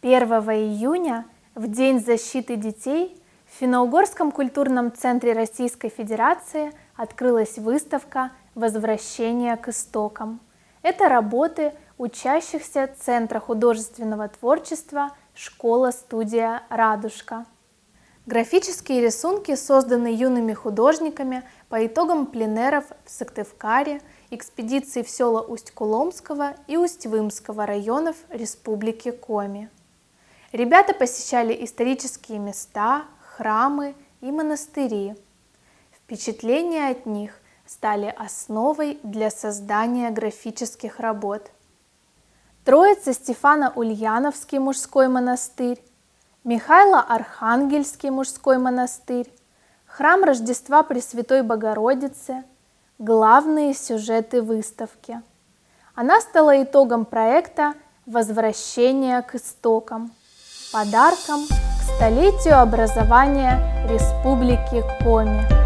1 июня, в День защиты детей, в Финно-Угорском культурном центре Российской Федерации открылась выставка «Возвращение к истокам». Это работы учащихся Центра художественного творчества «Школа-студия Радужка». Графические рисунки созданы юными художниками по итогам пленэров в Сыктывкаре, экспедиции в села Усть-Куломского и Усть-Вымского районов Республики Коми. Ребята посещали исторические места, храмы и монастыри. Впечатления от них стали основой для создания графических работ. Троице-Стефано-Ульяновский мужской монастырь, Михайло-Архангельский мужской монастырь, храм Рождества Пресвятой Богородицы – главные сюжеты выставки. Она стала итогом проекта «Возвращение к истокам», подарком к столетию образования Республики Коми.